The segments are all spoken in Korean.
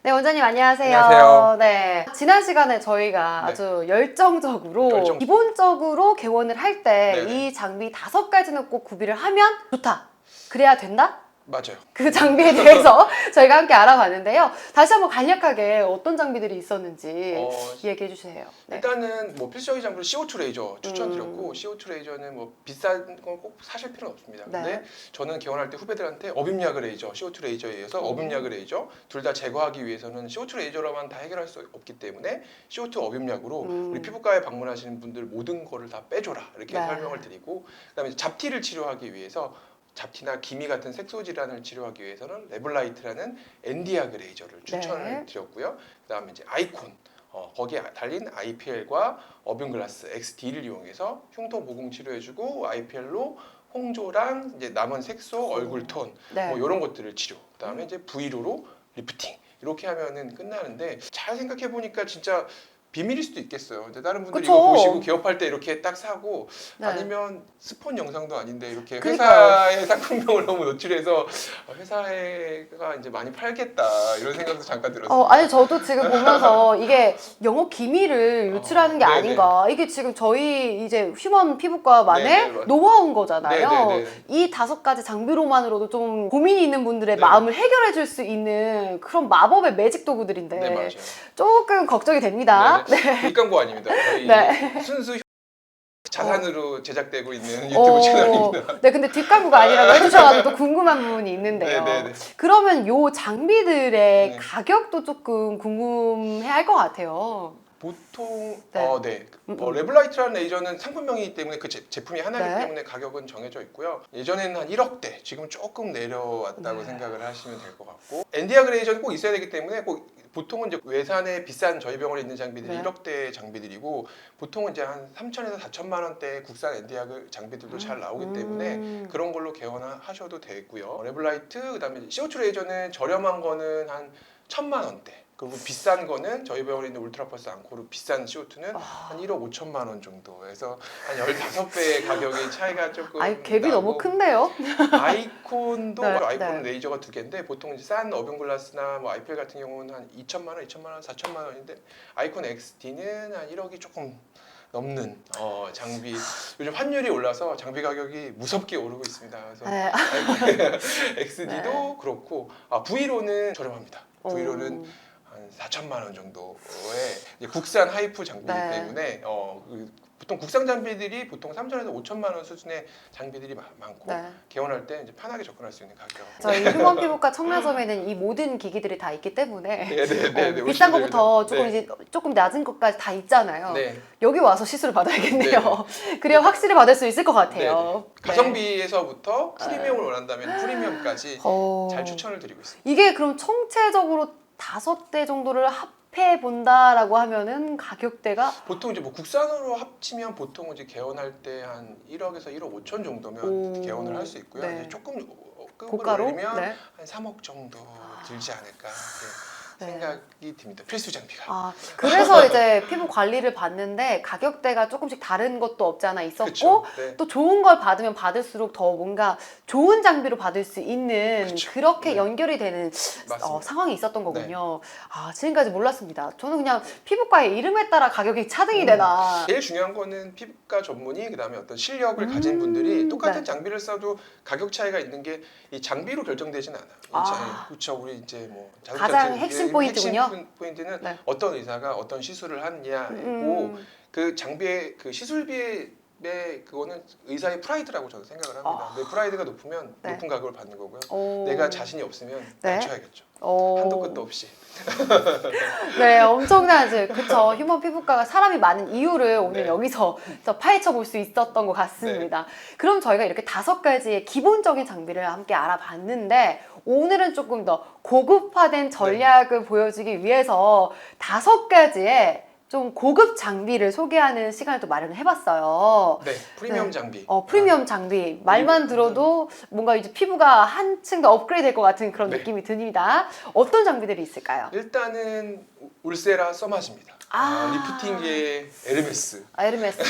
네, 원장님 안녕하세요. 안녕하세요. 네, 지난 시간에 저희가 네. 아주 열정적으로 기본적으로 개원을 할 때 네네. 이 장비 5가지는 꼭 구비를 하면 좋다. 그래야 된다? 맞아요. 그 장비에 대해서 저희가 함께 알아봤는데요. 다시 한번 간략하게 어떤 장비들이 있었는지 얘기해 주세요. 네. 일단은 뭐 필수적인 장비로 CO2 레이저 추천드렸고 CO2 레이저는 뭐 비싼 건 꼭 사실 필요는 없습니다. 근데 네. 저는 개원할 때 후배들한테 어빔야그 레이저, CO2 레이저에 의해서 어빔야그 레이저 둘 다 제거하기 위해서는 CO2 레이저로만 다 해결할 수 없기 때문에 CO2 어빔야그로 우리 피부과에 방문하시는 분들 모든 거를 다 빼줘라 이렇게 네. 설명을 드리고, 그다음에 잡티를 치료하기 위해서 잡티나 기미 같은 색소 질환을 치료하기 위해서는 레블라이트라는 엔디아그 레이저를 추천을 네. 드렸고요. 그다음에 이제 아이콘 거기에 달린 IPL과 어뷸글라스 XD를 이용해서 흉터 모공 치료해주고 IPL로 홍조랑 이제 남은 색소, 얼굴 톤 네. 뭐 이런 것들을 치료. 그다음에 이제 V로로 리프팅 이렇게 하면은 끝나는데, 잘 생각해 보니까 진짜 비밀일 수도 있겠어요. 이제 다른 분들이 그쵸. 이거 보시고 개업할 때 이렇게 딱 사고 네. 아니면 스폰 영상도 아닌데 이렇게 그러니까요. 회사의 상품명을 너무 노출해서 회사가 이제 많이 팔겠다 이런 생각도 잠깐 들었어요. 아니 저도 지금 보면서 이게 영업 기밀을 유출하는 게 네네. 아닌가. 이게 지금 저희 이제 휴먼 피부과만의 네네, 맞아요. 노하우인 거잖아요. 네네네. 이 5가지 장비로만으로도 좀 고민이 있는 분들의 네. 마음을 해결해 줄 수 있는 그런 마법의 매직 도구들인데 네, 맞아요. 조금 걱정이 됩니다. 네. 뒷광고 아닙니다. 저희 네. 순수 자산으로 제작되고 있는 유튜브 채널입니다. 네, 근데 뒷광고가 아니라고 해주셔가지고 또 궁금한 부분이 있는데요. 네네네. 그러면 요 장비들의 네. 가격도 조금 궁금해 할 것 같아요. 보통 네. 레블라이트라는 레이저는 상품명이기 때문에 그 제품이 하나이기 네. 때문에 가격은 정해져 있고요. 예전에는 한 1억대, 지금 조금 내려왔다고 네. 생각을 하시면 될 것 같고, 엔디아그 레이저는 꼭 있어야 되기 때문에 보통은 이제 외산에 비싼 저희 병원에 있는 장비들이 네. 1억대 장비들이고, 보통은 이제 한 3천에서 4천만 원대 국산 엔디아그 장비들도 잘 나오기 때문에 그런 걸로 개원하셔도 되고요. 레블라이트, 그다음에 CO2 레이저는 저렴한 거는 한 1,000만 원대. 그리고 비싼 거는 저희 병원에 있는 울트라펄스 앙코르 비싼 CO2는 한 1억 5천만 원 정도에서 한 15배의 가격의 차이가 조금 아이, 갭이 나고, 너무 큰데요? 아이콘도 네, 아이콘 네. 레이저가 2개인데 보통 이제 싼 어빙글라스나 뭐 IPL 같은 경우는 한 2천만 원, 2천만 원, 4천만 원인데 아이콘 XD는 한 1억이 조금 넘는 장비. 요즘 환율이 올라서 장비 가격이 무섭게 오르고 있습니다. 그래서 네. XD도 네. 그렇고 V로는 저렴합니다. V로는 한 4천만 원 정도의 이제 국산 하이프 장비이기 네. 때문에 보통 국산 장비들이 보통 3천에서 5천만 원 수준의 장비들이 많고, 네. 개원할 때 이제 편하게 접근할 수 있는 가격. 저희 휴먼 피부과 청라점에는 이 모든 기기들이 다 있기 때문에 네네네. 비싼 것부터 조금 네. 이제 조금 낮은 것까지 다 있잖아요. 네. 여기 와서 시술을 받아야겠네요. 그래야 확실히 받을 수 있을 것 네네. 같아요. 네. 가성비에서부터 프리미엄을 원한다면 프리미엄까지 잘 추천을 드리고 있습니다. 이게 그럼 총체적으로 5대 정도를 합해 본다라고 하면은 가격대가 보통 이제 뭐 국산으로 합치면 보통 이제 개원할 때 한 1억에서 1억 5천 정도면 개원을 할 수 있고요. 네. 이제 조금 급을 고가로 올리면 네. 한 3억 정도 들지 않을까 네. 생각이 듭니다. 필수 장비가. 그래서 이제 피부 관리를 받는데 가격대가 조금씩 다른 것도 없지 않아 있었고, 그쵸. 네. 또 좋은 걸 받으면 받을수록 더 뭔가 좋은 장비로 받을 수 있는 그쵸. 그렇게 네. 연결이 되는 맞습니다. 상황이 있었던 거군요. 지금까지 몰랐습니다. 저는 그냥 피부과의 이름에 따라 가격이 차등이 되나. 제일 중요한 거는 피부과 전문의, 그다음에 어떤 실력을 가진 분들이 똑같은 네. 장비를 써도 가격 차이가 있는 게 이 장비로 결정되진 않아요. 그렇죠. 우리 이제 뭐 가장 핵심 포인트군요. 핵심 포인트는 네. 어떤 의사가 어떤 시술을 하느냐고, 그 장비의 그 시술비의 그거는 의사의 프라이드라고 저는 생각을 합니다. 내 프라이드가 높으면 네. 높은 가격을 받는 거고요. 오. 내가 자신이 없으면 네. 낮춰야겠죠. 오. 한도 끝도 없이. 네, 엄청나지. 그쵸. 휴먼 피부과가 사람이 많은 이유를 오늘 네. 여기서 파헤쳐 볼 수 있었던 것 같습니다. 그럼 저희가 이렇게 5가지의 기본적인 장비를 함께 알아봤는데, 오늘은 조금 더 고급화된 전략을 보여주기 위해서 5가지의 좀 고급 장비를 소개하는 시간을 또 마련을 해봤어요. 네, 프리미엄 네. 장비. 프리미엄 장비. 말만 들어도 뭔가 이제 피부가 한층 더 업그레이드 될 것 같은 그런 네. 느낌이 듭니다. 어떤 장비들이 있을까요? 일단은 울세라 써마지입니다. 리프팅계 에르메스. 에르메스.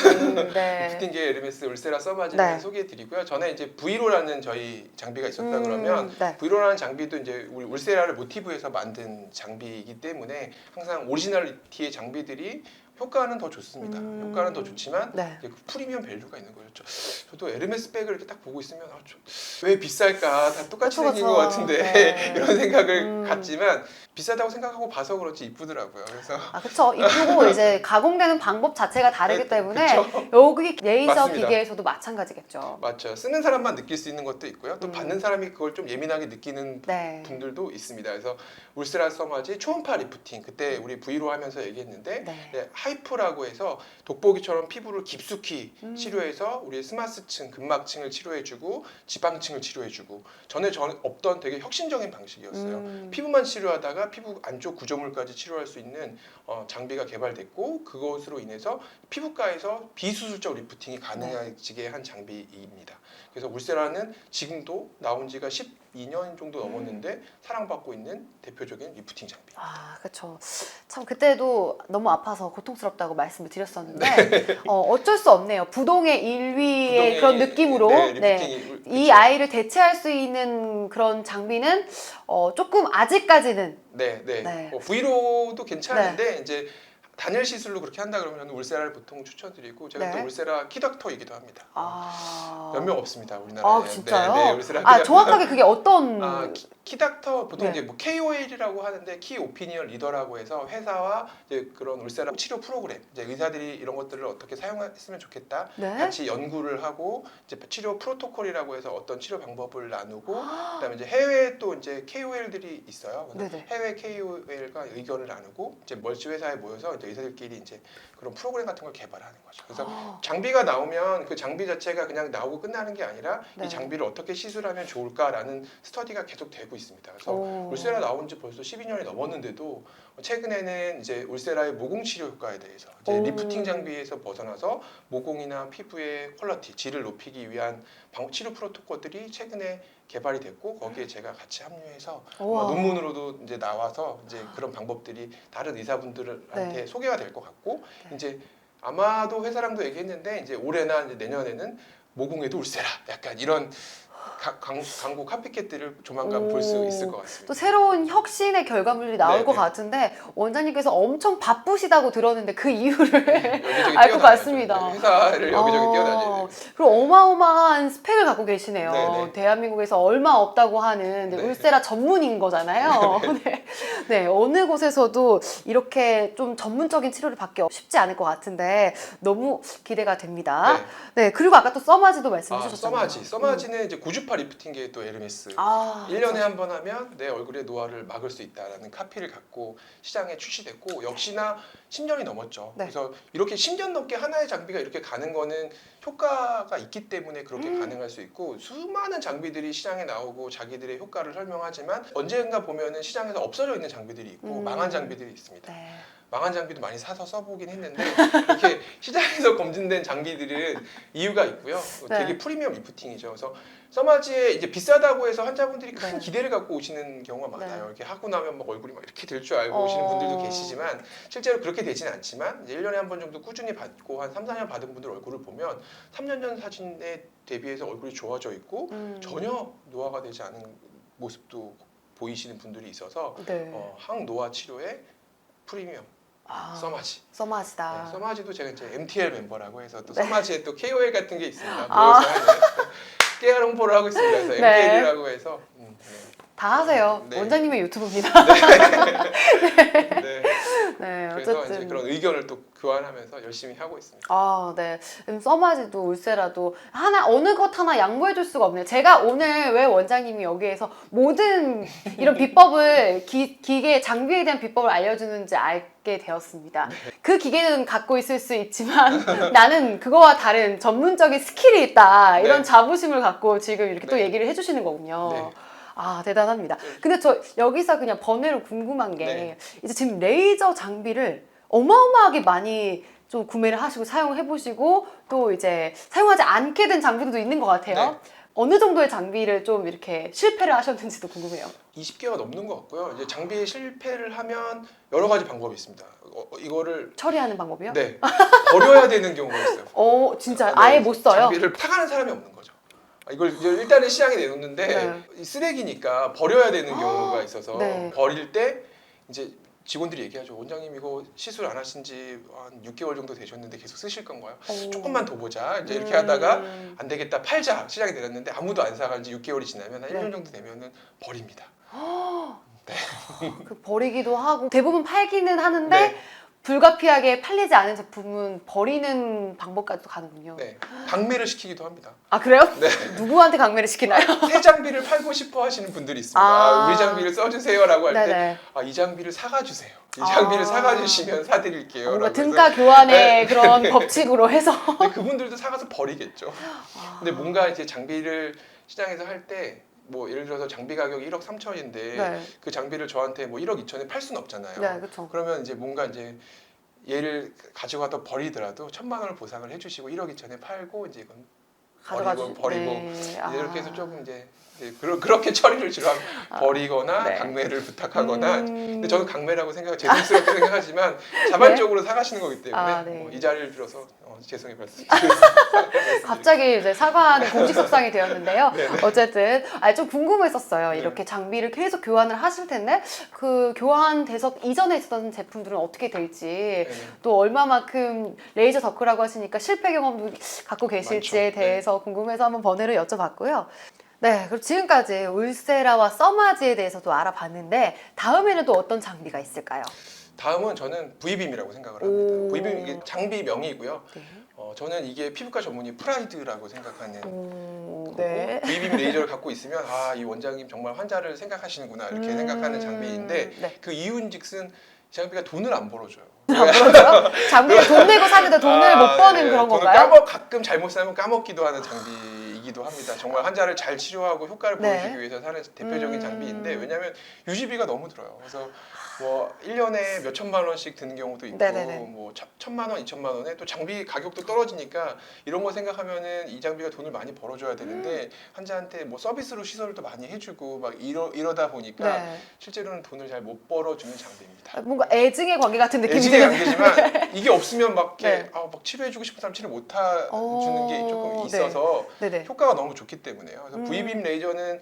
네. 리프팅계 에르메스 울세라 써마지 네. 소개해드리고요. 전에 이제 V로라는 저희 장비가 있었다 그러면 네. V로라는 장비도 이제 우리 울세라를 모티브해서 만든 장비이기 때문에 항상 오리지널리티의 장비들이 효과는 더 좋습니다. 효과는 더 좋지만 네. 이제 그 프리미엄 밸류가 있는 거예요. 저도 에르메스 백을 이렇게 딱 보고 있으면 왜 비쌀까? 다 똑같이 그쵸, 생긴 그쵸. 것 같은데 네. 이런 생각을 갖지만 비싸다고 생각하고 봐서 그렇지 이쁘더라고요. 그래서 그쵸. 이쁘고 이제 가공되는 방법 자체가 다르기 네, 때문에 그쵸. 여기 레이저 맞습니다. 기계에서도 마찬가지겠죠. 맞죠. 쓰는 사람만 느낄 수 있는 것도 있고요. 또 음. 받는 사람이 그걸 좀 예민하게 느끼는 네. 분들도 있습니다. 그래서 울세라 써마지 초음파 리프팅 그때 우리 V로 하면서 얘기했는데 네. 네, 하이프라고 해서 돋보기처럼 피부를 깊숙이 음. 치료해서 우리 스마스층, 근막층을 치료해주고 지방층을 치료해주고 전에 없던 되게 혁신적인 방식이었어요. 피부만 치료하다가 피부 안쪽 구조물까지 치료할 수 있는 장비가 개발됐고 그것으로 인해서 피부과에서 비수술적 리프팅이 가능해지게 한 장비입니다. 그래서 울세라는 지금도 나온 지가 12년 정도 넘었는데 사랑받고 있는 대표적인 리프팅 장비. 그렇죠. 참 그때도 너무 아파서 고통스럽다고 말씀을 드렸었는데 네. 어쩔 수 없네요. 부동의 1위의 그런 느낌으로 리프팅이, 이 그쵸. 아이를 대체할 수 있는 그런 장비는 조금 아직까지는 네. 네. V로도 괜찮은데 이제 단일 시술로 그렇게 한다 그러면 저는 울세라를 보통 추천드리고 제가 네. 또 울세라 키닥터이기도 합니다. 몇 명 없습니다 우리나라에. 진짜요? 네, 울세라 정확하게 그게 어떤 키닥터 보통 네. 이제 뭐 KOL이라고 하는데 키 오피니언 리더라고 해서 회사와 이제 그런 울세라 치료 프로그램 이제 의사들이 이런 것들을 어떻게 사용했으면 좋겠다 네? 같이 연구를 하고 이제 치료 프로토콜이라고 해서 어떤 치료 방법을 나누고 그다음에 이제 해외에 또 이제 KOL들이 있어요. 그래서 네네. 해외 KOL과 의견을 나누고 이제 멀티 회사에 모여서 이제 의사들끼리 이제 그런 프로그램 같은 걸 개발하는 거죠. 그래서 장비가 나오면 그 장비 자체가 그냥 나오고 끝나는 게 아니라 네. 이 장비를 어떻게 시술하면 좋을까라는 스터디가 계속 되고 있습니다. 그래서 울세라 나온 지 벌써 12년이 넘었는데도 최근에는 이제 울세라의 모공 치료 효과에 대해서 이제 리프팅 장비에서 벗어나서 모공이나 피부의 퀄리티, 질을 높이기 위한 치료 프로토콜들이 최근에 개발이 됐고 거기에 제가 같이 합류해서 논문으로도 이제 나와서 이제 그런 방법들이 다른 의사분들한테 소개가 될 것 같고 이제 아마도 회사랑도 얘기했는데 이제 올해나 이제 내년에는 모공에도 울세라 약간 이런 광고 카피캣들을 조만간 볼 수 있을 것 같습니다. 또 새로운 혁신의 결과물이 나올 것 같은데 원장님께서 엄청 바쁘시다고 들었는데 그 이유를 알 것 같습니다. 회사를 여기저기 뛰어다니는. 그리고 어마어마한 스펙을 갖고 계시네요. 네네. 대한민국에서 얼마 없다고 하는 울세라 전문인 거잖아요. 네, 어느 곳에서도 이렇게 좀 전문적인 치료를 받기 쉽지 않을 것 같은데 너무 기대가 됩니다. 네, 그리고 아까 또 써마지도 말씀해 주셨잖아요. 써마지는 이제 고주파 리프팅계의 또 에르메스. 1년에 한 번 하면 내 얼굴의 노화를 막을 수 있다라는 카피를 갖고 시장에 출시됐고 역시나 10년이 넘었죠. 그래서 이렇게 10년 넘게 하나의 장비가 이렇게 가는 거는 효과가 있기 때문에 그렇게 가능할 수 있고 수많은 장비들이 시장에 나오고 자기들의 효과를 설명하지만 언젠가 보면은 시장에서 없어져 있는 장비들이 있고 망한 장비들이 있습니다. 망한 장비도 많이 사서 써보긴 했는데 이렇게 시장에서 검증된 장비들은 이유가 있고요. 되게 프리미엄 리프팅이죠. 그래서 써마지에 이제 비싸다고 해서 환자분들이 큰 기대를 갖고 오시는 경우가 많아요. 이렇게 하고 나면 막 얼굴이 막 이렇게 될 줄 알고 오시는 분들도 계시지만 실제로 그렇게 되지는 않지만 이제 1년에 한 번 정도 꾸준히 받고 한 3, 4년 받은 분들 얼굴을 보면 3년 전 사진에 대비해서 얼굴이 좋아져 있고 전혀 노화가 되지 않은 모습도 보이시는 분들이 있어서 항노화 치료의 프리미엄 써마지다. 써마지도 제가 이제 MTL 멤버라고 해서 또 써마지에 또 KOL 같은 게 있습니다. 깨알 홍보를 하고 있습니다. 그래서 MTL이라고 해서 다 하세요. 네. 원장님의 유튜브입니다. 그래서 어쨌든 이제 그런 의견을 또 교환하면서 열심히 하고 있습니다. 네. 써마지도 울세라도 어느 것 하나 양보해줄 수가 없네요. 제가 오늘 왜 원장님이 여기에서 모든 이런 비법을 기계 장비에 대한 비법을 알려주는지 알게 되었습니다. 그 기계는 갖고 있을 수 있지만 나는 그거와 다른 전문적인 스킬이 있다. 이런 자부심을 갖고 지금 이렇게 또 얘기를 해주시는 거군요. 대단합니다. 근데 저 여기서 그냥 번외로 궁금한 게 이제 지금 레이저 장비를 어마어마하게 많이 좀 구매를 하시고 사용해 보시고 또 이제 사용하지 않게 된 장비들도 있는 것 같아요. 어느 정도의 장비를 좀 이렇게 실패를 하셨는지도 궁금해요. 20개가 넘는 것 같고요. 이제 장비에 실패를 하면 여러 가지 방법이 있습니다. 이거를 처리하는 방법이요? 네 버려야 되는 경우가 있어요. 진짜 네, 아예 못 써요? 장비를 타가는 사람이 없는 거죠. 이걸 이제 일단은 시장에 내놓는데 네. 이 쓰레기니까 버려야 되는 경우가 있어서 네. 버릴 때 이제 직원들이 얘기하죠. 원장님 이거 시술 안 하신 지 한 6개월 정도 되셨는데 계속 쓰실 건가요? 조금만 더 보자. 이제 이렇게 하다가 안 되겠다 팔자 시장에 내놨는데 아무도 안 사간 지 6개월이 지나면 한 네. 1년 정도 되면은 버립니다. 그 버리기도 하고 대부분 팔기는 하는데 네. 불가피하게 팔리지 않은 제품은 버리는 방법까지도 가는군요. 네. 강매를 시키기도 합니다. 아 그래요? 네. 누구한테 강매를 시키나요? 새 장비를 팔고 싶어 하시는 분들이 있습니다. 아. 우리 장비를 써주세요라고 할 때 네네. 이 장비를 사가 주세요. 이 장비를 아. 사가 주시면 사드릴게요. 뭔가 라고 해서. 등가 교환의 네. 그런 법칙으로 해서. 근데 그분들도 사가서 버리겠죠. 아. 근데 뭔가 이제 장비를 시장에서 할 때 뭐 예를 들어서 장비 가격이 1억 3천인데 네. 그 장비를 저한테 뭐 1억 2천에 팔 수는 없잖아요. 네, 그렇죠. 그러면 이제 뭔가 이제 얘를 가지고 가다 버리더라도 1,000만 원을 보상을 해주시고 1억 2천에 팔고 이제 이건 버리고 네. 이제 이렇게 해서 조금 이제 그렇게 처리를 주로 버리거나 네. 강매를 부탁하거나 근데 저는 강매라고 죄송스럽게 생각하지만 네. 자발적으로 사가시는 거기 때문에 아, 네. 이 자리를 빌어서 죄송히 말씀드립니다. 갑자기 이제 사과하는 공식 속상이 되었는데요. 네네. 어쨌든 좀 궁금했었어요. 이렇게 장비를 계속 교환을 하실 텐데 그 교환돼서 이전에 있었던 제품들은 어떻게 될지 네네. 또 얼마만큼 레이저 덕후라고 하시니까 실패 경험도 갖고 계실지에 많죠. 대해서 궁금해서 한번 번외로 여쭤봤고요. 네, 그럼 지금까지 울세라와 써마지에 대해서도 알아봤는데 다음에는 또 어떤 장비가 있을까요? 다음은 저는 V빔이라고 생각을 오. 합니다. V빔 이게 장비명이고요. 네. 저는 이게 피부과 전문의 프라이드라고 생각하는 거고 네. V빔 레이저를 갖고 있으면 이 원장님 정말 환자를 생각하시는구나 이렇게 생각하는 장비인데 네. 그 이유인즉슨 이 장비가 돈을 안 벌어줘요. 안 벌어져요? 장비를 돈 내고 사는데 돈을 못 버는 네. 그런 돈을 건가요? 가끔 잘못 사면 까먹기도 하는 장비이기도 합니다. 정말 환자를 잘 치료하고 효과를 네. 보여주기 위해서 사는 대표적인 장비인데 왜냐하면 유지비가 너무 들어요. 그래서 뭐 1년에 몇 천만 원씩 드는 경우도 있고 네네네. 뭐 1,000만 원, 2천만 원에 또 장비 가격도 떨어지니까 이런 거 생각하면은 이 장비가 돈을 많이 벌어줘야 되는데 환자한테 뭐 서비스로 시설을 또 많이 해주고 막 이러다 보니까 네. 실제로는 돈을 잘 못 벌어주는 장비입니다. 뭔가 애증의 관계 같은 느낌이 애증의 드는데. 관계지만 이게 없으면 막, 네. 막 치료해주고 싶은 사람 치료 못 해주는 게 조금 있어서 네네. 효과가 너무 좋기 때문에요. 그래서 음. V빔 레이저는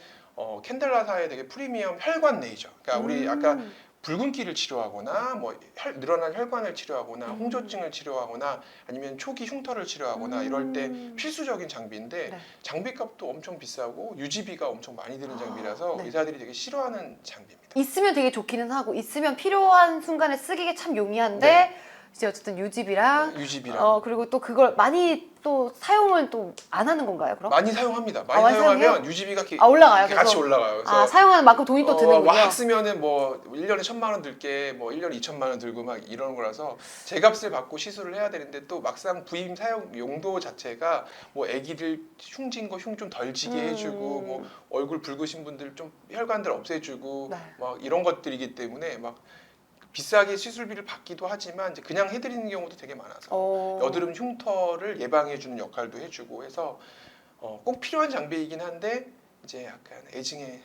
캔델라사의 되게 프리미엄 혈관 레이저. 그러니까 우리 아까 붉은기를 치료하거나 뭐 늘어난 혈관을 치료하거나 홍조증을 치료하거나 아니면 초기 흉터를 치료하거나 이럴 때 필수적인 장비인데 네. 장비값도 엄청 비싸고 유지비가 엄청 많이 드는 장비라서 네. 의사들이 되게 싫어하는 장비입니다. 있으면 되게 좋기는 하고 있으면 필요한 순간에 쓰기가 참 용이한데 네. 이제 어쨌든 유지비랑 그리고 또 그걸 많이 또 사용을 또 안 하는 건가요? 그럼? 많이 사용합니다. 많이 많이 사용하면 사용해요? 유지비가 올라가요. 같이 계속? 올라가요. 그래서 사용하는 만큼 돈이 또 드는군요. 막 쓰면은 뭐 1년에 1,000만 원 들게 뭐 1년에 2천만 원 들고 막 이러는 거라서 제값을 받고 시술을 해야 되는데 또 막상 부임 사용 용도 자체가 뭐 아기들 흉진 거 흉 좀 덜 지게 해주고 뭐 얼굴 붉으신 분들 좀 혈관들 없애주고 네. 막 이런 것들이기 때문에 막 비싸게 시술비를 받기도 하지만 이제 그냥 해드리는 경우도 되게 많아서 여드름 흉터를 예방해주는 역할도 해주고 해서 꼭 필요한 장비이긴 한데 이제 약간 애증에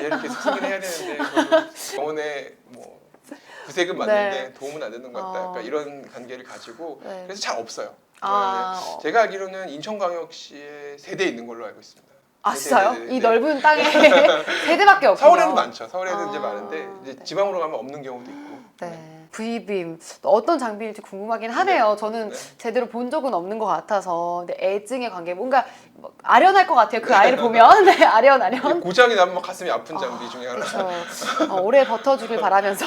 이렇게 수술을 해야 되는데 병원에 뭐 구세금 맞는데 네. 도움은 안 되는 것 같다. 약간 이런 관계를 가지고 네. 그래서 잘 없어요. 제가 알기로는 인천광역시에 3대 있는 걸로 알고 있습니다. 진짜요? 네네네네. 이 넓은 땅에 3대밖에 없군요. 서울에는 많죠. 서울에는 이제 많은데 이제 네. 지방으로 가면 없는 경우도 있고. 네. V빔 어떤 장비일지 궁금하긴 하네요. 저는 제대로 본 적은 없는 것 같아서 근데 애증의 관계 뭔가 뭐 아련할 것 같아요. 그 아이를 보면 네, 아련. 고장이 나면 막 가슴이 아픈 장비 중에 하나. 그렇죠. 오래 버텨주길 바라면서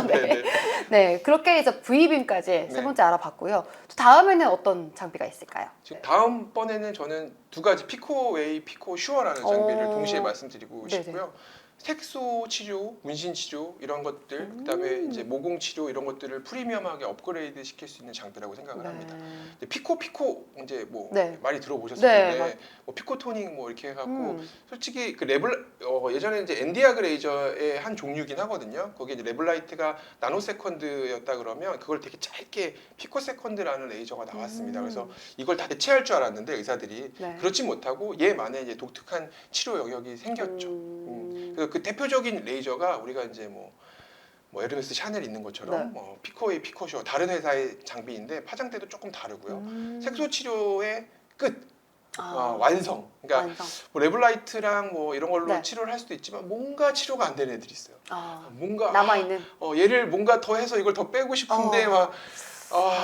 네. 네, 그렇게 해서 V빔까지 세 번째 알아봤고요. 또 다음에는 어떤 장비가 있을까요? 지금 다음번에는 저는 2가지 피코웨이, 피코슈어라는 장비를 동시에 말씀드리고 네네. 싶고요. 색소 치료, 문신 치료 이런 것들, 그다음에 이제 모공 치료 이런 것들을 프리미엄하게 업그레이드 시킬 수 있는 장비라고 생각을 합니다. 피코 이제 뭐 네. 많이 들어보셨을 텐데 뭐 피코토닝 뭐 이렇게 해갖고 솔직히 그 예전에 이제 엔디아그 레이저의 한 종류긴 하거든요. 거기에 이제 레블라이트가 나노세컨드였다 그러면 그걸 되게 짧게 피코세컨드라는 레이저가 나왔습니다. 그래서 이걸 다 대체할 줄 알았는데 의사들이 네. 그렇지 못하고 얘만의 이제 독특한 치료 영역이 생겼죠. 그래서 그 대표적인 레이저가 우리가 이제 뭐 에르메스 샤넬 있는 것처럼 네. 피코웨이, 피코쇼 다른 회사의 장비인데 파장대도 조금 다르고요. 색소 치료의 끝 완성. 그러니까 완성. 뭐 레블라이트랑 뭐 이런 걸로 네. 치료를 할 수도 있지만 뭔가 치료가 안 되는 애들이 있어요. 뭔가 남아있는. 얘를 뭔가 더 해서 이걸 더 빼고 싶은데 막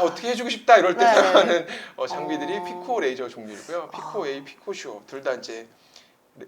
어떻게 해주고 싶다 이럴 때 네. 사용하는 장비들이 피코 레이저 종류이고요. 피코 A, 피코쇼 둘 다 이제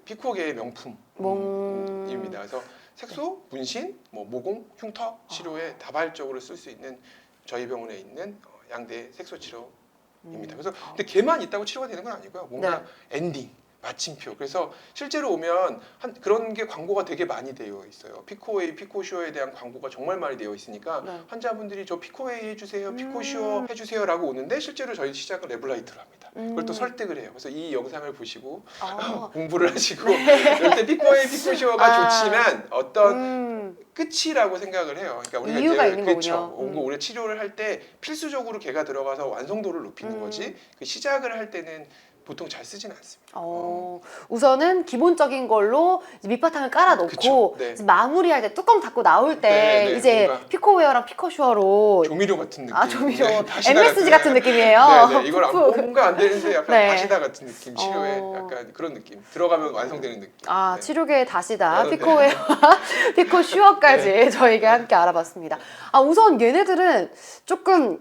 피코계의 명품입니다. 그래서 색소, 문신, 뭐 모공, 흉터 치료에 다발적으로 쓸 수 있는 저희 병원에 있는 양대 색소 치료입니다. 그래서 근데 걔만 있다고 치료가 되는 건 아니고요. 뭔가 엔딩, 마침표. 그래서 실제로 오면 그런 게 광고가 되게 많이 되어 있어요. 피코웨이, 피코쇼에 대한 광고가 정말 많이 되어 있으니까 환자분들이 저 피코웨이 해주세요, 피코쇼 해주세요라고 오는데 실제로 저희 시작은 레블라이트로 합니다. 그걸 또 설득을 해요. 그래서 이 영상을 보시고 공부를 하시고 이럴 때 피코웨이, 피코쇼가 좋지만 어떤 끝이라고 생각을 해요. 그러니까 우리가 이유가 이제 있는 그렇죠. 거군요. 우리 치료를 할 때 필수적으로 걔가 들어가서 완성도를 높이는 거지. 그 시작을 할 때는 보통 잘 쓰진 않습니다. 우선은 기본적인 걸로 이제 밑바탕을 깔아놓고 그쵸, 네. 이제 마무리할 때 뚜껑 닫고 나올 때 네, 네, 이제 뭔가 피코웨어랑 피코슈어로 조미료 같은 느낌. 조미료 다시다 MSG 같은 느낌이에요. 네, 이걸 뭔가 안 되는데 약간 네. 다시다 같은 느낌, 치료에 약간 그런 느낌. 들어가면 완성되는 느낌. 네. 치료계의 다시다 네. 피코웨어, 피코슈어까지 저희가 함께 알아봤습니다. 우선 얘네들은 조금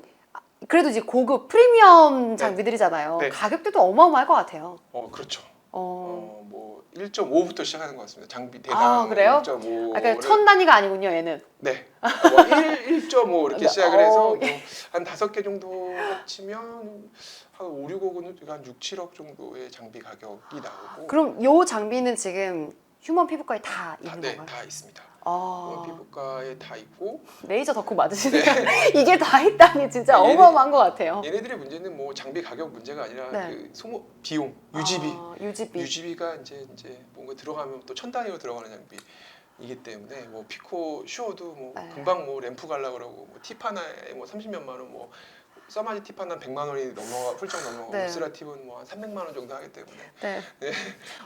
그래도 이제 고급 프리미엄 장비들이잖아요. 네. 가격대도 어마어마할 것 같아요. 그렇죠. 어. 뭐 1.5부터 시작하는 것 같습니다. 장비 대당 그래요? 1.5. 그러니까 천 단위가 아니군요, 얘는. 네. 1.5 이렇게 시작을 해서 뭐 예. 한 5개 정도 합치면 한 5, 6억은 한 6, 7억 정도의 장비 가격이 나오고. 그럼 요 장비는 지금 휴먼 피부과에 다 있는 네, 건가요? 다 있습니다. 아, 피부과에 다 있고 레이저 덕후 맞으시니까 이게 다 있다니 진짜 얘네- 어마어마한 것 같아요. 얘네들의 문제는 뭐 장비 가격 문제가 아니라 네. 그 소모 비용 유지비 유지비. 유지비가 이제 뭔가 들어가면 또 천 단위로 들어가는 장비이기 때문에 뭐 피코 슈어도 뭐 네. 금방 뭐 램프 갈라 그러고 뭐 팁 하나에 뭐 30몇만 원 뭐 써마지 팁 하나 100만 원이 훌쩍 넘어가고 네. 울스라 팁은 뭐 한 300만 원 정도 하기 때문에 네. 네.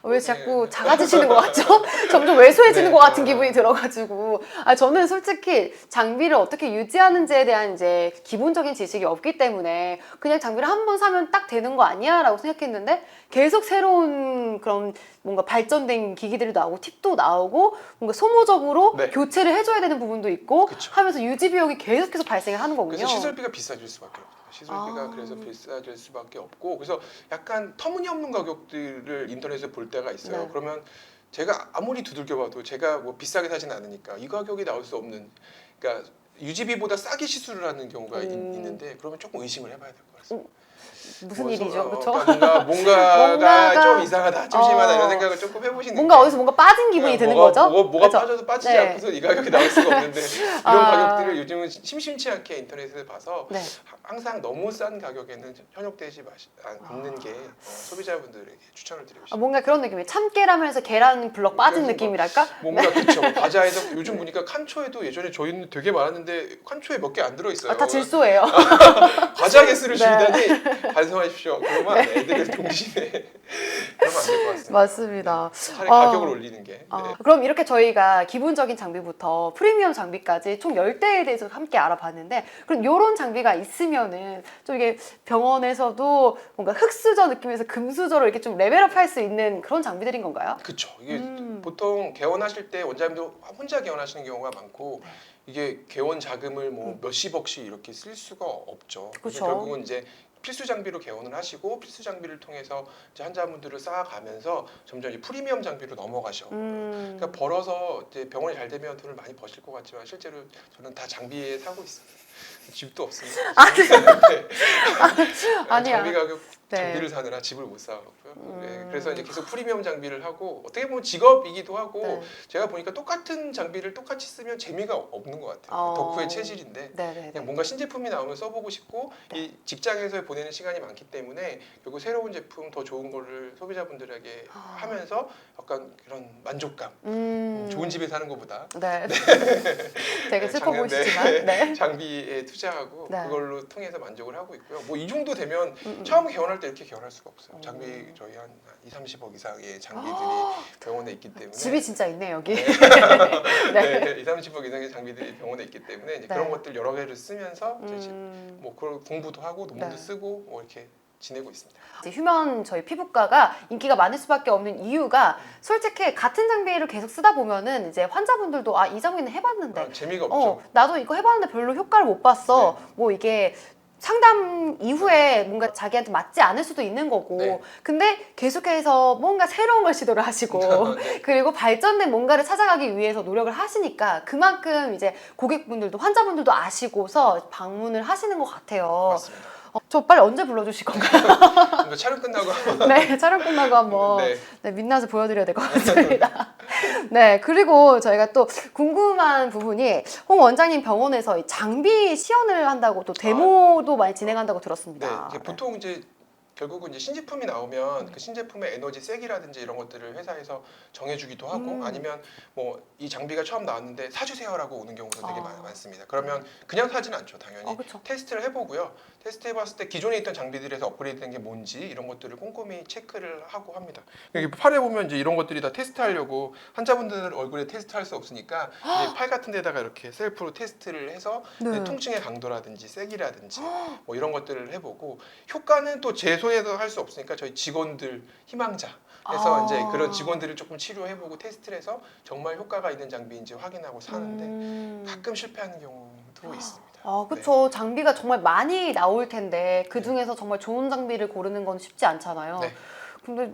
왜 자꾸 작아지시는 것 같죠? 점점 왜소해지는 네. 것 같은 기분이 들어가지고. 저는 솔직히 장비를 어떻게 유지하는지에 대한 이제 기본적인 지식이 없기 때문에 그냥 장비를 한 번 사면 딱 되는 거 아니야? 라고 생각했는데 계속 새로운 그런 뭔가 발전된 기기들이 나오고 팁도 나오고 뭔가 소모적으로 네. 교체를 해줘야 되는 부분도 있고 그쵸. 하면서 유지 비용이 계속해서 발생을 하는 거군요. 그래서 시설비가 비싸질 수밖에 없어요. 시설비가 그래서 비싸질 수밖에 없고 그래서 약간 터무니없는 가격들을 인터넷에 볼 때가 있어요. 네. 그러면 제가 아무리 두들겨봐도 제가 뭐 비싸게 사진 않으니까 이 가격이 나올 수 없는 그러니까 유지비보다 싸게 시술을 하는 경우가 있는데 그러면 조금 의심을 해봐야 될 것 같습니다. 무슨 일이죠, 그렇죠? 그러니까 뭔가가 뭔가가- 좀 이상하다, 좀 심하다 이런 생각을 조금 해보시는 뭔가 게 어디서 뭔가 빠진 기분이 드는 거죠? 뭐가 그렇죠? 빠져도 빠지지 네. 않고서 이 가격이 나올 수가 없는데 이런 가격들을 요즘은 심심치 않게 인터넷에서 봐서 네. 항상 너무 싼 가격에는 현혹되지 않는 게 소비자분들에게 추천을 드리고 싶습니다. 뭔가 그런 느낌이에요. 참깨라면서 계란 블럭 빠진 그래서 느낌이랄까? 뭔가 그쵸. 과자에서 요즘 보니까 칸초에도 예전에 저희는 되게 많았는데 칸초에 몇 개 안 들어있어요. 다 질소예요. 과자 개수를 네. 줄이다니 반성하십시오. 그러면 애들을 동심에 그러면 안 될 것 같습니다. 맞습니다. 차라리 가격을 올리는 게. 네. 그럼 이렇게 저희가 기본적인 장비부터 프리미엄 장비까지 총 10대에 대해서 함께 알아봤는데 그럼 이런 장비가 있으면은 좀 이게 병원에서도 뭔가 흑수저 느낌에서 금수저로 이렇게 좀 레벨업 할 수 있는 그런 장비들인 건가요? 그렇죠. 이게 보통 개원하실 때 원장님도 혼자 개원하시는 경우가 많고 이게 개원 자금을 뭐 몇십억씩 이렇게 쓸 수가 없죠. 그래서 그쵸. 결국은 이제 필수 장비로 개원을 하시고 필수 장비를 통해서 이제 환자분들을 쌓아가면서 점점 이 프리미엄 장비로 넘어가셔. 그러니까 벌어서 이제 병원이 잘 되면 돈을 많이 버실 것 같지만 실제로 저는 다 장비에 사고 있습니다. 집도 없습니다. 네. 아니야. 장비 가격 네. 장비를 사느라 집을 못 사고요. 네, 그래서 이제 계속 프리미엄 장비를 하고 어떻게 보면 직업이기도 하고 네. 제가 보니까 똑같은 장비를 똑같이 쓰면 재미가 없는 것 같아요. 덕후의 체질인데 네네네. 그냥 뭔가 신제품이 나오면 써보고 싶고 네. 이 직장에서 보내는 시간이 많기 때문에 결국 새로운 제품 더 좋은 거를 소비자분들에게 하면서 약간 그런 만족감 좋은 집에 사는 것보다 네. 되게 슬퍼 작년 보이시지만 네. 장비에 투자하고 네. 그걸로 통해서 만족을 하고 있고요. 뭐 이 정도 되면 처음 개원할 때 이렇게 개원할 수가 없어요. 장비 저희 한 2, 30억 이상의 장비들이 병원에 있기 때문에 집이 진짜 있네 여기. 네. 네. 네, 2, 30억 이상의 장비들이 병원에 있기 때문에 이제 그런 네. 것들 여러 개를 쓰면서 이제 음, 뭐 그걸 공부도 하고 논문도 네. 쓰고 뭐 이렇게 지내고 있습니다. 이제 휴면 저희 피부과가 인기가 많을 수밖에 없는 이유가 솔직히 같은 장비를 계속 쓰다 보면은 이제 환자분들도 아 이 장비는 해봤는데 재미가 없죠. 나도 이거 해봤는데 별로 효과를 못 봤어. 네. 뭐 이게 상담 이후에 뭔가 자기한테 맞지 않을 수도 있는 거고 네. 근데 계속해서 뭔가 새로운 걸 시도를 하시고 네. 그리고 발전된 뭔가를 찾아가기 위해서 노력을 하시니까 그만큼 이제 고객분들도 환자분들도 아시고서 방문을 하시는 것 같아요. 맞습니다. 저 빨리 언제 불러주실 건가요? 이거 촬영 끝나고 한번 네, 촬영 끝나고 한번 네. 네, 민낯을 보여드려야 될 것 같습니다. 네, 그리고 저희가 또 궁금한 부분이 홍 원장님 병원에서 이 장비 시연을 한다고 또 데모도 많이 진행한다고 네, 들었습니다. 이제 보통 이제 결국은 이제 신제품이 나오면 그 신제품의 에너지 색이라든지 이런 것들을 회사에서 정해주기도 하고 아니면 뭐 이 장비가 처음 나왔는데 사주세요라고 오는 경우도 되게 많습니다. 그러면 그냥 사진 않죠, 당연히. 그쵸. 테스트를 해보고요. 테스트 해봤을 때 기존에 있던 장비들에서 업그레이드된 게 뭔지 이런 것들을 꼼꼼히 체크를 하고 합니다. 여기 팔에 보면 이제 이런 것들이 다 테스트하려고 환자분들 얼굴에 테스트할 수 없으니까 이제 팔 같은 데다가 이렇게 셀프로 테스트를 해서 이제 통증의 강도라든지 색이라든지 뭐 이런 것들을 해보고 효과는 또 제 손에서 할 수 없으니까 저희 직원들 희망자 해서 이제 그런 직원들을 조금 치료해보고 테스트를 해서 정말 효과가 있는 장비인지 확인하고 사는데 가끔 실패하는 경우도 있습니다. 그쵸. 장비가 정말 많이 나올 텐데 그 중에서 정말 좋은 장비를 고르는 건 쉽지 않잖아요. 네. 근데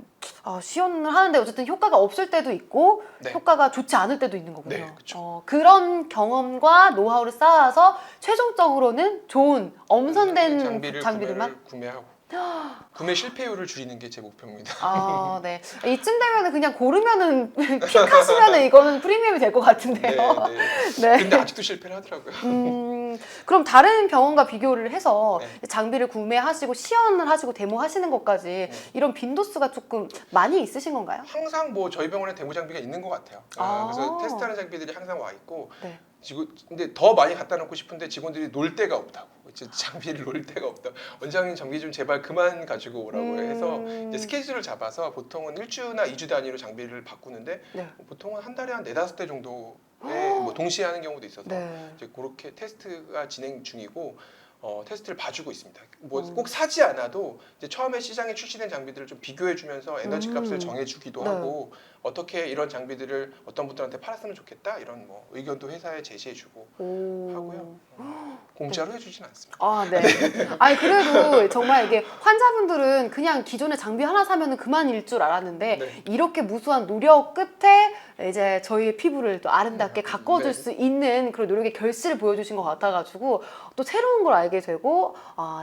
시연을 하는데 어쨌든 효과가 없을 때도 있고 네. 효과가 좋지 않을 때도 있는 거군요. 네, 그쵸. 그런 경험과 노하우를 쌓아서 최종적으로는 좋은 엄선된 장비들만 구매하고 구매 실패율을 줄이는 게 제 목표입니다. 네. 이쯤 되면은 그냥 고르면은 픽하시면은 이거는 프리미엄이 될 것 같은데요. 네. 근데 아직도 실패를 하더라고요. 그럼 다른 병원과 비교를 해서 네. 장비를 구매하시고 시연을 하시고 데모하시는 것까지 이런 빈도수가 조금 많이 있으신 건가요? 항상 뭐 저희 병원에 데모 장비가 있는 것 같아요. 그래서 테스트하는 장비들이 항상 와 있고 네. 근데 더 많이 갖다 놓고 싶은데 직원들이 놀 데가 없다고. 장비를 놓을 데가 없다. 원장님 장비 좀 제발 그만 가지고 오라고 해서 이제 스케줄을 잡아서 보통은 1주나 2주 단위로 장비를 바꾸는데 네. 보통은 한 달에 한 4-5대 정도에 뭐 동시에 하는 경우도 있어서 네. 이제 그렇게 테스트가 진행 중이고 테스트를 봐주고 있습니다. 뭐 꼭 사지 않아도 이제 처음에 시장에 출시된 장비들을 좀 비교해주면서 에너지 값을 정해주기도 네. 하고 어떻게 이런 장비들을 어떤 분들한테 팔았으면 좋겠다 이런 뭐 의견도 회사에 제시해주고 하고요. 공짜로 해주진 않습니다. 네. 아니 그래도 정말 이게 환자분들은 그냥 기존에 장비 하나 사면은 그만일 줄 알았는데 네. 이렇게 무수한 노력 끝에 이제 저희의 피부를 또 아름답게 가꿔줄 네. 수 있는 그런 노력의 결실을 보여주신 것 같아가지고 또 새로운 걸 알게 되고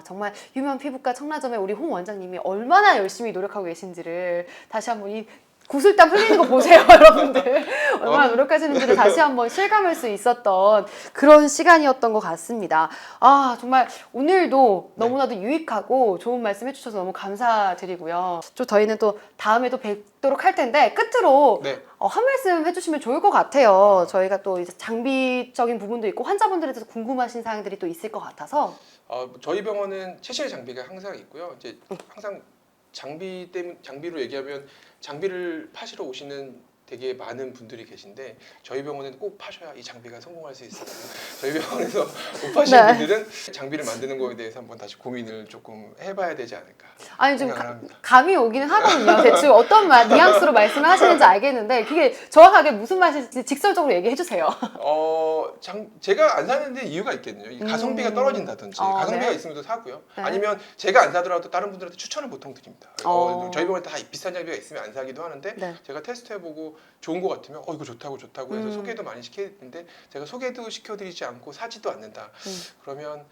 정말 유명 피부과 청라점의 우리 홍 원장님이 얼마나 열심히 노력하고 계신지를 다시 한번 이 구슬땀 흘리는 거 보세요, 여러분들. 얼마나 노력하시는지를 다시 한번 실감할 수 있었던 그런 시간이었던 것 같습니다. 정말 오늘도 너무나도 유익하고 좋은 말씀 해주셔서 너무 감사드리고요. 저희는 또 다음에 또 뵙도록 할 텐데 끝으로 네. 한 말씀 해주시면 좋을 것 같아요. 저희가 또 이제 장비적인 부분도 있고 환자분들에 대해서 궁금하신 사항들이 또 있을 것 같아서. 저희 병원은 최신의 장비가 항상 있고요. 이제 항상 장비로 얘기하면 장비를 파시러 오시는 되게 많은 분들이 계신데 저희 병원은 꼭 파셔야 이 장비가 성공할 수 있어요. 저희 병원에서 못 파시는 분들은 장비를 만드는 거에 대해서 한번 다시 고민을 조금 해봐야 되지 않을까. 아니 좀 생각을 합니다. 감이 오기는 하거든요. 대충 어떤 뉘앙스로 말씀을 하시는지 알겠는데 그게 정확하게 무슨 말인지 직설적으로 얘기해 주세요. 제가 안 사는데 이유가 있겠네요. 이 가성비가 떨어진다든지 가성비가 네. 있으면 또 사고요. 네. 아니면 제가 안 사더라도 다른 분들한테 추천을 보통 드립니다. 어. 저희 병원에 다 비싼 장비가 있으면 안 사기도 하는데 네. 제가 테스트해보고 좋은 것 같으면 이거 좋다고 해서 음. 소개도 많이 시키는데 제가 소개도 시켜드리지 않고 사지도 않는다. 그러면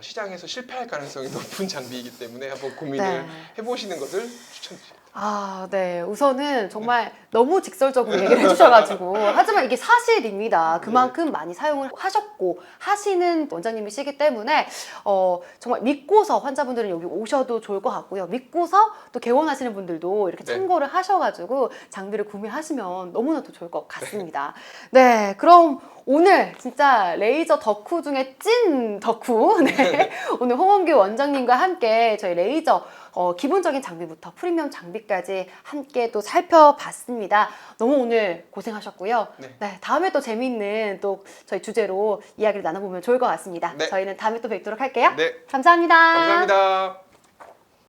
시장에서 실패할 가능성이 높은 장비이기 때문에 한번 고민을 네. 해보시는 것을 추천드립니다. 아, 네. 우선은 정말 너무 직설적으로 얘기를 해주셔가지고. 하지만 이게 사실입니다. 그만큼 많이 사용을 하셨고, 하시는 원장님이시기 때문에, 정말 믿고서 환자분들은 여기 오셔도 좋을 것 같고요. 믿고서 또 개원하시는 분들도 이렇게 네. 참고를 하셔가지고 장비를 구매하시면 너무나도 좋을 것 같습니다. 네. 그럼 오늘 진짜 레이저 덕후 중에 찐 덕후. 네. 오늘 홍원규 원장님과 함께 저희 레이저 기본적인 장비부터 프리미엄 장비까지 함께 또 살펴봤습니다. 너무 오늘 고생하셨고요. 네. 네, 다음에 또 재미있는 또 저희 주제로 이야기를 나눠보면 좋을 것 같습니다. 네. 저희는 다음에 또 뵙도록 할게요. 네. 감사합니다. 감사합니다.